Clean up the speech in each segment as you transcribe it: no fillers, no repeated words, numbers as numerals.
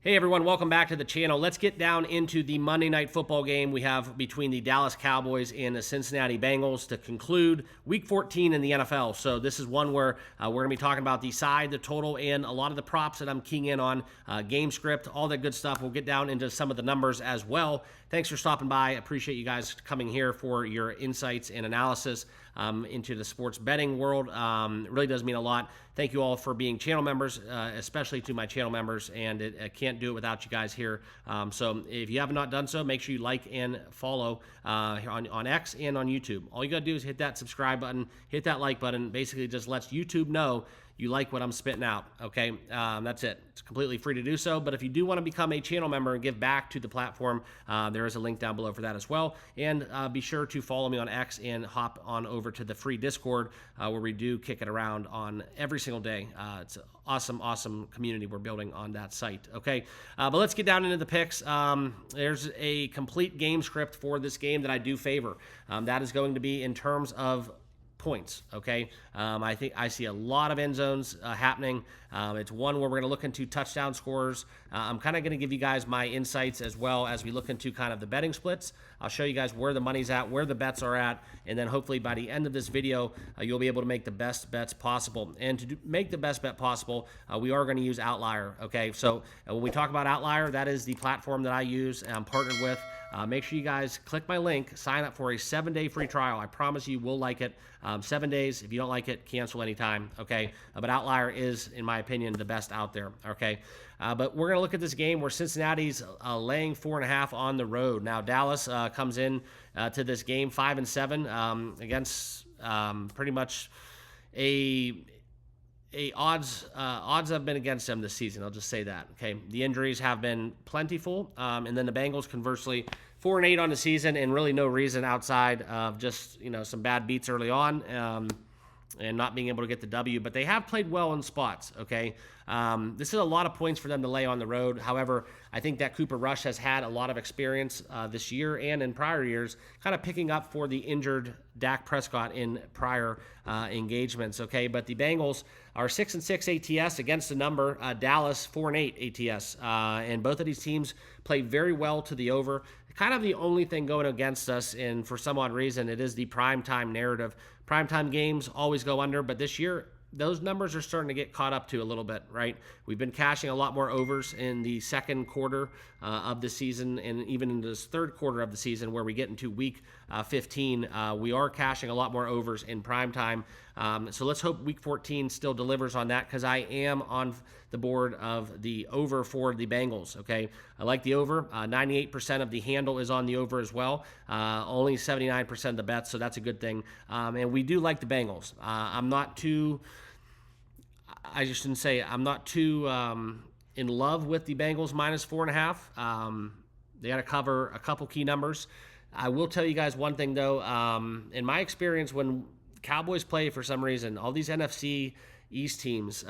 Hey everyone, welcome back to the channel. Let's get down into the Monday Night Football game we have between the Dallas Cowboys and the Cincinnati Bengals to conclude Week 14 in the NFL. So this is one where we're going to be talking about the side, the total, and a lot of the props that I'm keying in on, game script, all that good stuff. We'll get down into some of the numbers as well. Thanks for stopping by. Appreciate you guys coming here for your insights and analysis into the sports betting world. It really does mean a lot. Thank you all for being channel members, especially to my channel members, and I can't do it without you guys here. So if you have not done so, make sure you like and follow on X and on YouTube. All you got to do is hit that subscribe button, hit that like button. Basically just lets YouTube know you like what I'm spitting out, okay? That's it. It's completely free to do so, but if you do want to become a channel member and give back to the platform, there is a link down below for that as well. And be sure to follow me on X and hop on over to the free Discord where we do kick it around on every single day. It's an awesome community we're building on that site, okay? But let's get down into the picks. There's a complete game script for this game that I do favor. That is going to be in terms of points, okay? I think I see a lot of end zones happening. It's one where we're going to look into touchdown scores. I'm kind of going to give you guys my insights as well as we look into kind of the betting splits. I'll show you guys where the money's at, where the bets are at, and then hopefully by the end of this video, you'll be able to make the best bets possible. And to make the best bet possible, we are going to use Outlier, okay? So when we talk about Outlier, that is the platform that I use and I'm partnered with. Make sure you guys click my link, sign up for a 7-day free trial. I promise you will like it. 7 days. If you don't like it, cancel anytime, okay? But Outlier is, in my opinion, the best out there, okay? But we're going to look at this game where Cincinnati's laying 4.5 on the road. Now, Dallas comes in to this game 5-7 against pretty much odds have been against them this season. I'll just say that. Okay, the injuries have been plentiful, and then the Bengals conversely 4-8 on the season, and really no reason outside of just some bad beats early on and not being able to get the W. But they have played well in spots. Okay, this is a lot of points for them to lay on the road. However, I think that Cooper Rush has had a lot of experience this year and in prior years, kind of picking up for the injured Dak Prescott in prior engagements. Okay, but the Bengals are 6-6 ATS against the number. Dallas 4-8 ATS, and both of these teams play very well to the over. Kind of the only thing going against us, and for some odd reason, it is the primetime narrative. Primetime games always go under, but this year, those numbers are starting to get caught up to a little bit, right? We've been cashing a lot more overs in the second quarter of the season, and even in this third quarter of the season where we get into week 15. We are cashing a lot more overs in prime time. So let's hope week 14 still delivers on that, because I am on the board of the over for the Bengals, okay? I like the over. 98% of the handle is on the over as well. Only 79% of the bets, so that's a good thing. And we do like the Bengals. I'm not too in love with the Bengals minus 4.5. They got to cover a couple key numbers. I will tell you guys one thing, though. In my experience, when Cowboys play, for some reason, all these NFC East teams,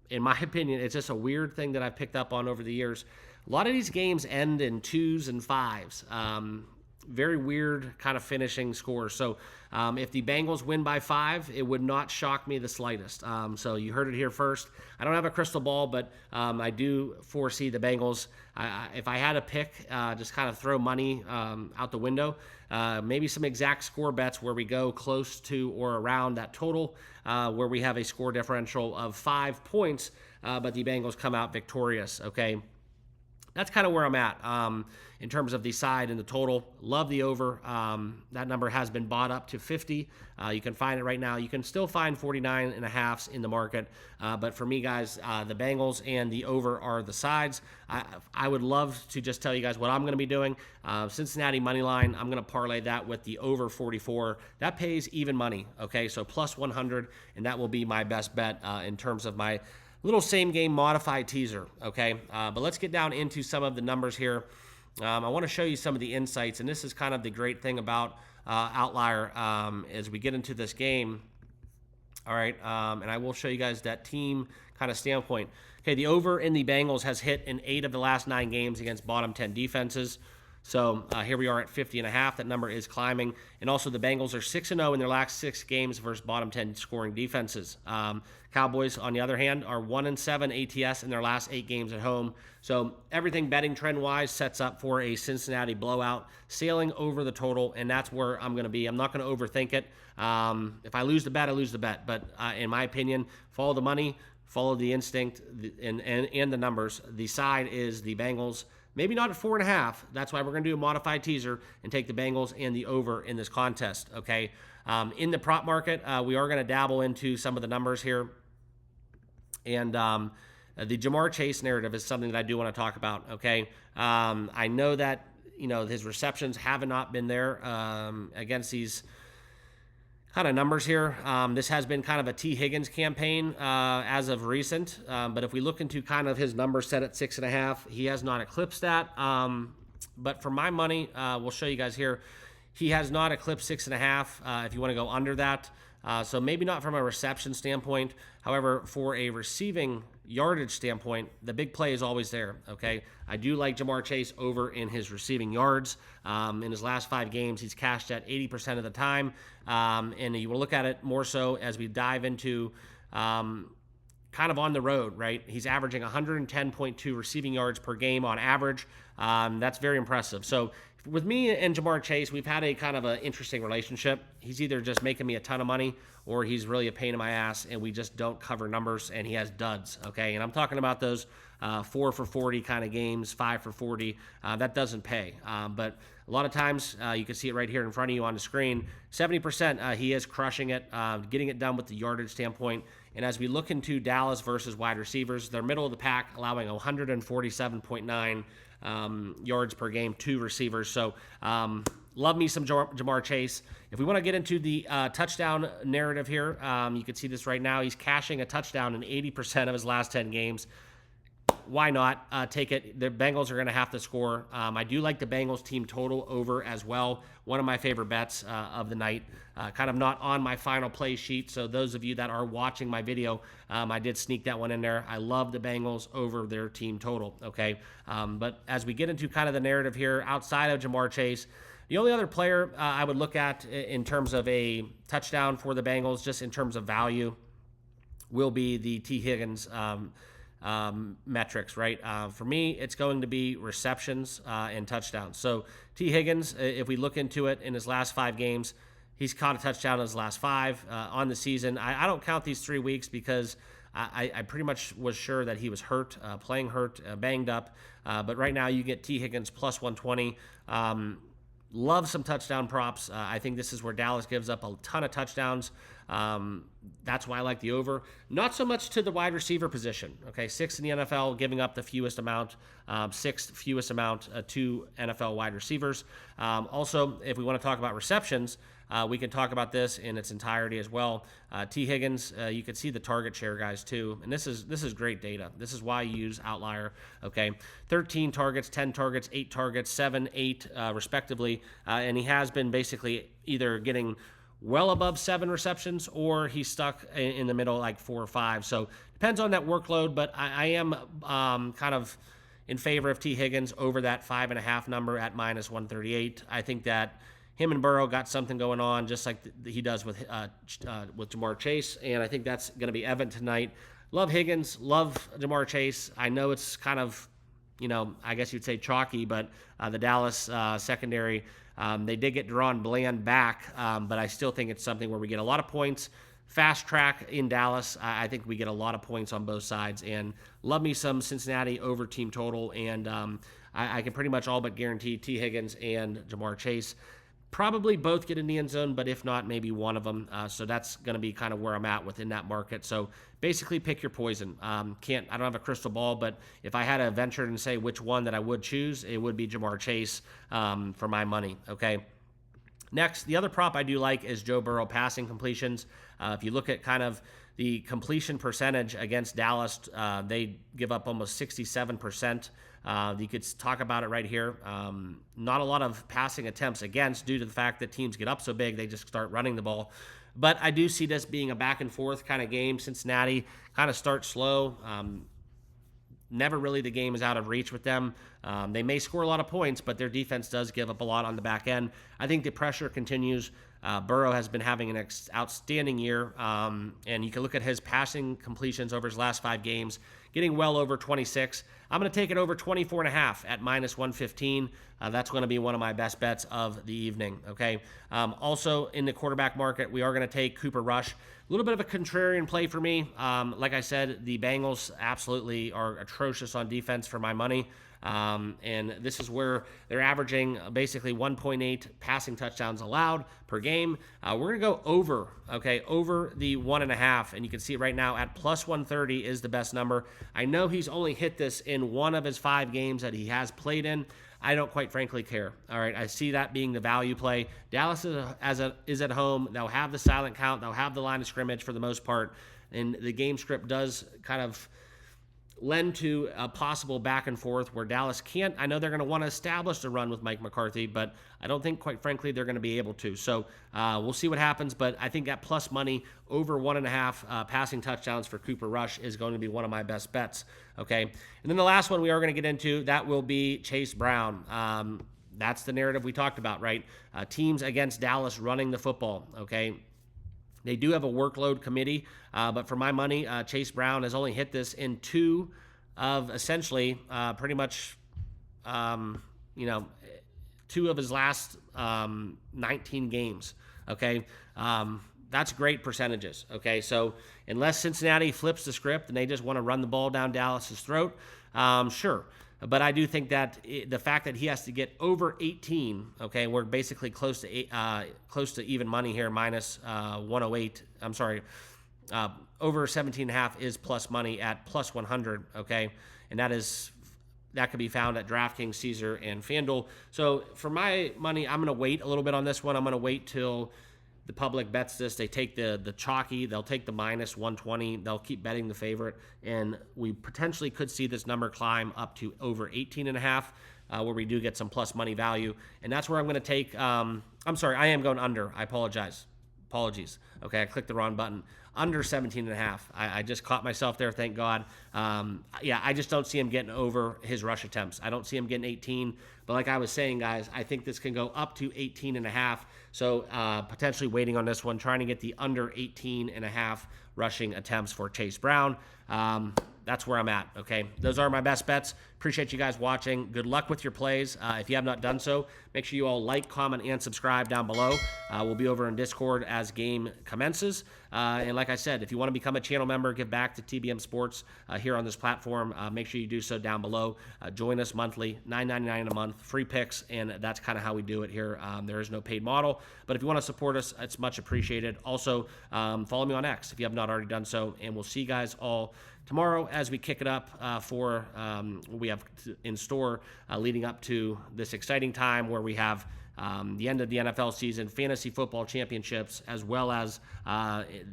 in my opinion, it's just a weird thing that I've picked up on over the years. A lot of these games end in 2s and 5s. Very weird kind of finishing scores. So if the Bengals win by 5, it would not shock me the slightest. So you heard it here first. I don't have a crystal ball, but I do foresee the Bengals. If I had a pick, just kind of throw money out the window. Maybe some exact score bets where we go close to or around that total, where we have a score differential of 5 points, but the Bengals come out victorious, okay? That's kind of where I'm at in terms of the side and the total. Love the over. That number has been bought up to 50. You can find it right now. You can still find 49.5s in the market. But for me, guys, the Bengals and the over are the sides. I would love to just tell you guys what I'm going to be doing. Cincinnati money line, I'm going to parlay that with the over 44. That pays even money, okay? So plus 100, and that will be my best bet in terms of my little same game modified teaser, okay? But let's get down into some of the numbers here. I want to show you some of the insights, and this is kind of the great thing about Outlier as we get into this game. All right, and I will show you guys that team kind of standpoint. Okay, the over in the Bengals has hit in 8 of the last 9 games against bottom 10 defenses. So here we are at 50.5. That number is climbing. And also the Bengals are 6-0 in their last 6 games versus bottom 10 scoring defenses. Cowboys, on the other hand, are 1-7 ATS in their last 8 games at home. So everything betting trend-wise sets up for a Cincinnati blowout, sailing over the total, and that's where I'm going to be. I'm not going to overthink it. If I lose the bet, I lose the bet. But in my opinion, follow the money, follow the instinct, and the numbers. The side is the Bengals. Maybe not at 4.5. That's why we're going to do a modified teaser and take the Bengals and the over in this contest, okay? In the prop market, we are going to dabble into some of the numbers here. And the Jamar Chase narrative is something that I do want to talk about, okay? I know that, his receptions have not been there against these kind of numbers here. This has been kind of a T. Higgins campaign as of recent. But if we look into kind of his numbers set at 6.5, he has not eclipsed that. But for my money, we'll show you guys here, he has not eclipsed 6.5 if you want to go under that. So maybe not from a reception standpoint. However, for a receiving yardage standpoint, the big play is always there, okay? I do like Jamar Chase over in his receiving yards. In his last 5 games, he's cashed at 80% of the time. And you will look at it more so as we dive into kind of on the road, right? He's averaging 110.2 receiving yards per game on average. That's very impressive. So with me and Jamar Chase, we've had a kind of an interesting relationship. He's either just making me a ton of money or he's really a pain in my ass and we just don't cover numbers and he has duds, okay? And I'm talking about those 4 for 40 kind of games, 5 for 40. That doesn't pay. But a lot of times, you can see it right here in front of you on the screen, 70% he is crushing it, getting it done with the yardage standpoint. And as we look into Dallas versus wide receivers, they're middle of the pack, allowing 147.9 yards per game to receivers. So love me some Jamar Chase. If we want to get into the touchdown narrative here, you can see this right now. He's cashing a touchdown in 80% of his last 10 games. Why not take it? The Bengals are going to have to score. I do like the Bengals team total over as well. One of my favorite bets of the night. Kind of not on my final play sheet. So those of you that are watching my video, I did sneak that one in there. I love the Bengals over their team total. Okay. But as we get into kind of the narrative here, outside of Jamar Chase, the only other player I would look at in terms of a touchdown for the Bengals, just in terms of value, will be the T. Higgins metrics, right? For me, it's going to be receptions and touchdowns. So T. Higgins, if we look into it, in his last 5 games, he's caught a touchdown in his last 5 on the season. I don't count these 3 weeks because I pretty much was sure that he was hurt, playing hurt, banged up. But right now you get T. Higgins plus 120. Love some touchdown props. I think this is where Dallas gives up a ton of touchdowns. That's why I like the over. Not so much to the wide receiver position. Okay, 6th in the NFL, giving up the fewest amount, 6th fewest amount to NFL wide receivers. Also, if we want to talk about receptions, we can talk about this in its entirety as well. T. Higgins, you can see the target share, guys, too. And this is great data. This is why you use Outlier. Okay, 13 targets, 10 targets, 8 targets, 7, 8, respectively. And he has been basically either getting well above 7 receptions or he's stuck in the middle, like 4 or 5. So depends on that workload. But I am kind of in favor of T. Higgins over that 5.5 number at minus 138. I think that him and Burrow got something going on, just like he does with Jamar Chase, and I think that's going to be evident tonight. Love Higgins, love Jamar Chase. I know it's kind of, I guess you'd say chalky, but the Dallas secondary, they did get Deron Bland back, but I still think it's something where we get a lot of points. Fast track in Dallas. I think we get a lot of points on both sides, and love me some Cincinnati over team total, and I can pretty much all but guarantee T. Higgins and Jamar Chase probably both get in the end zone, but if not, maybe one of them. So that's going to be kind of where I'm at within that market. So basically pick your poison. I don't have a crystal ball, but if I had to venture and say which one that I would choose, it would be Jamar Chase for my money. Okay. Next, the other prop I do like is Joe Burrow passing completions. If you look at kind of the completion percentage against Dallas, they give up almost 67%. You could talk about it right here. Not a lot of passing attempts against due to the fact that teams get up so big, they just start running the ball. But I do see this being a back and forth kind of game. Cincinnati kind of starts slow. never really the game is out of reach with them. They may score a lot of points, but their defense does give up a lot on the back end. I think the pressure continues. Burrow has been having an outstanding year, and you can look at his passing completions over his last 5 games, getting well over 26. I'm going to take it over 24.5 at minus 115. That's going to be one of my best bets of the evening, okay? Also, in the quarterback market, we are going to take Cooper Rush. A little bit of a contrarian play for me. Like I said, the Bengals absolutely are atrocious on defense for my money. And this is where they're averaging basically 1.8 passing touchdowns allowed per game. We're going to go over, okay, over the 1.5, and you can see it right now at plus 130 is the best number. I know he's only hit this in 1 of his 5 games that he has played in. I don't quite frankly care. All right, I see that being the value play. Dallas is at home. They'll have the silent count. They'll have the line of scrimmage for the most part, and the game script does kind of lend to a possible back and forth where Dallas can't. I know they're going to want to establish the run with Mike McCarthy, but I don't think, quite frankly, they're going to be able to. So we'll see what happens, but I think that plus money over 1.5 passing touchdowns for Cooper Rush is going to be one of my best bets, okay? And then the last one we are going to get into, that will be Chase Brown. That's the narrative we talked about, right? Teams against Dallas running the football, okay? They do have a workload committee, but for my money, Chase Brown has only hit this in 2 of essentially pretty much, 2 of his last 19 games, okay? That's great percentages, okay? So unless Cincinnati flips the script and they just want to run the ball down Dallas's throat, sure. But I do think that the fact that he has to get over 18, okay, we're basically close to even money here, minus 108. I'm sorry, over 17.5 is plus money at plus 100, okay, and that could be found at DraftKings, Caesar, and FanDuel. So for my money, I'm going to wait a little bit on this one. I'm going to wait till the public bets this. They take the chalky. They'll take the minus 120. They'll keep betting the favorite. And we potentially could see this number climb up to over 18.5, where we do get some plus money value. And that's where I'm going to take, I'm sorry, I am going under. I apologize. Apologies. Okay, I clicked the wrong button. Under 17.5. I just caught myself there, thank God. I just don't see him getting over his rush attempts. I don't see him getting 18. But like I was saying, guys, I think this can go up to 18.5. So potentially waiting on this one, trying to get the under 18.5 rushing attempts for Chase Brown. That's where I'm at, okay? Those are my best bets. Appreciate you guys watching. Good luck with your plays. If you have not done so, make sure you all like, comment, and subscribe down below. We'll be over in Discord as game commences. And like I said, if you want to become a channel member, give back to TBM Sports here on this platform, make sure you do so down below. Join us monthly, $9.99 a month, free picks, and that's kind of how we do it here. There is no paid model, but if you want to support us, it's much appreciated. Also, follow me on X if you have not already done so, and we'll see you guys all tomorrow as we kick it up for what we have in store leading up to this exciting time where we have the end of the NFL season, fantasy football championships, as well as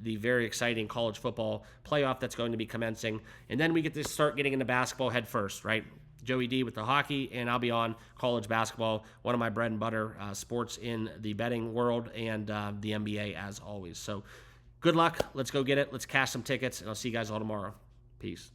the very exciting college football playoff that's going to be commencing. And then we get to start getting into basketball head first, right? Joey D with the hockey, and I'll be on college basketball, one of my bread and butter sports in the betting world, and the NBA as always. So good luck. Let's go get it. Let's cash some tickets, and I'll see you guys all tomorrow. Peace.